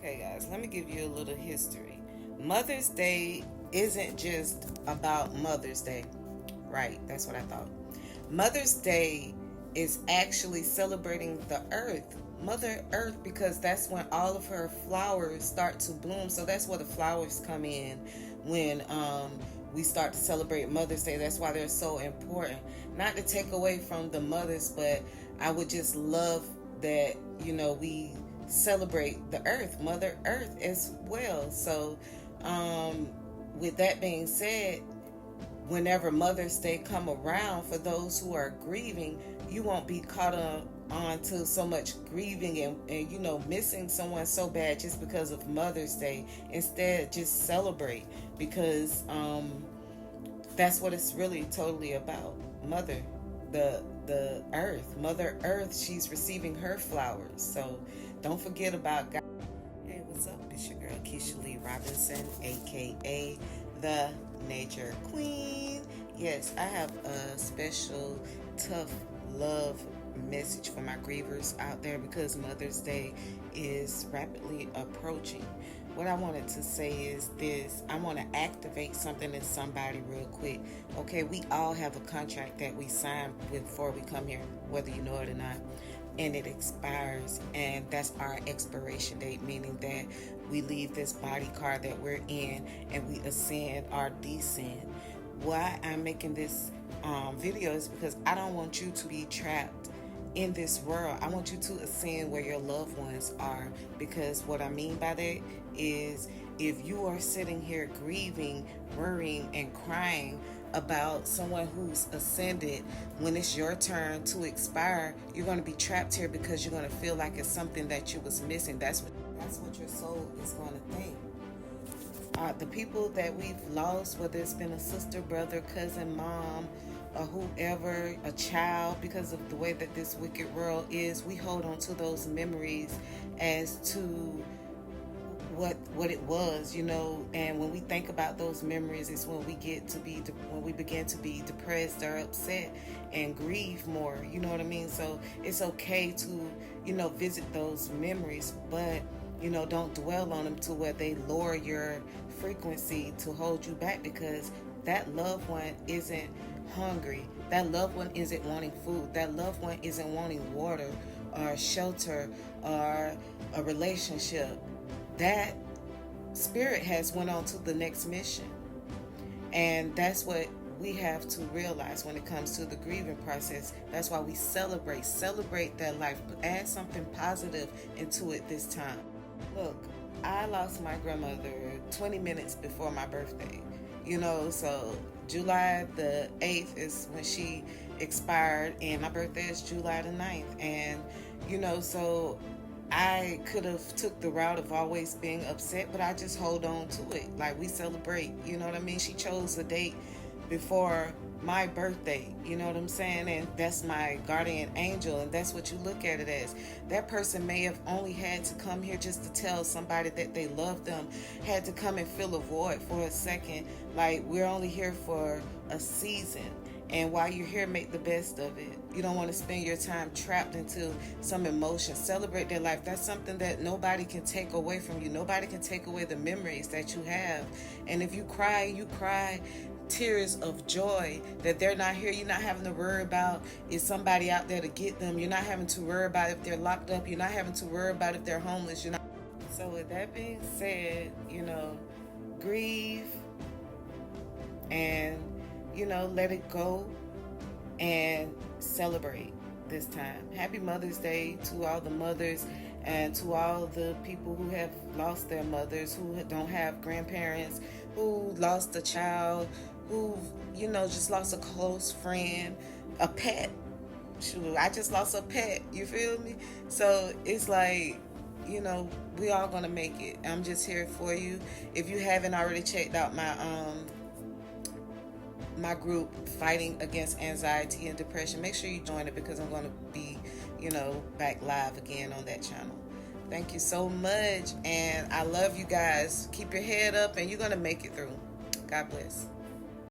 Okay, guys, let me give you a little history. Mother's Day isn't just about Mother's Day. Right, that's what I thought. Mother's Day is actually celebrating the earth, Mother Earth, because that's when all of her flowers start to bloom. So that's where the flowers come in when we start to celebrate Mother's Day. That's why they're so important. Not to take away from the mothers, but I would just love that, we celebrate the earth, Mother Earth as well. So, with that being said, whenever Mother's Day come around, for those who are grieving, you won't be caught on to so much grieving and missing someone so bad just because of Mother's Day. Instead, just celebrate, because that's what it's really totally about. The earth, Mother Earth, she's receiving her flowers. So don't forget about God. Hey, what's up? It's your girl Keisha Lee Robinson, aka the Nature Queen. Yes, I have a special tough love message for my grievers out there, because Mother's Day is rapidly approaching. What I wanted to say is this: I want to activate something in somebody real quick. Okay, we all have a contract that we sign before we come here, whether you know it or not, and it expires, and that's our expiration date, meaning that we leave this body car that we're in and we ascend or descend. Why I'm making this video is because I don't want you to be trapped in this world. I want you to ascend where your loved ones are, because what I mean by that is, if you are sitting here grieving, worrying, and crying about someone who's ascended, when it's your turn to expire, you're going to be trapped here, because you're going to feel like it's something that you was missing. That's what your soul is going to think. The people that we've lost, whether it's been a sister, brother, cousin, mom, or whoever, a child, because of the way that this wicked world is, we hold on to those memories as to what it was, and when we think about those memories, it's when we begin to be depressed or upset and grieve more, you know what I mean? So it's okay to visit those memories, but don't dwell on them to where they lower your frequency to hold you back, because that loved one isn't hungry. That loved one isn't wanting food. That loved one isn't wanting water or shelter or a relationship. That spirit has went on to the next mission. And that's what we have to realize when it comes to the grieving process. That's why we celebrate that life. Add something positive into it this time. Look, I lost my grandmother 20 minutes before my birthday. So July the 8th is when she expired, and my birthday is July the 9th. And, so I could have took the route of always being upset, but I just hold on to it. Like, we celebrate, you know what I mean? She chose the date before my birthday, you know what I'm saying? And that's my guardian angel, and that's what you look at it as. That person may have only had to come here just to tell somebody that they love them, had to come and fill a void for a second. Like, we're only here for a season, and while you're here, make the best of it. You don't want to spend your time trapped into some emotion. Celebrate their life. That's something that nobody can take away from you. Nobody can take away the memories that you have. And if you cry tears of joy that they're not here. You're not having to worry about is somebody out there to get them. You're not having to worry about if they're locked up. You're not having to worry about if they're homeless. So with that being said, grieve and let it go and celebrate this time. Happy Mother's Day to all the mothers, and to all the people who have lost their mothers, who don't have grandparents, who lost a child, who just lost a close friend, a pet. Shoot, I just lost a pet, you feel me? So it's like, we all gonna make it. I'm just here for you. If you haven't already checked out my group Fighting Against Anxiety and Depression, make sure you join it, because I'm going to be back live again on that channel. Thank you so much, and I love you guys. Keep your head up, and you're going to make it through. God bless.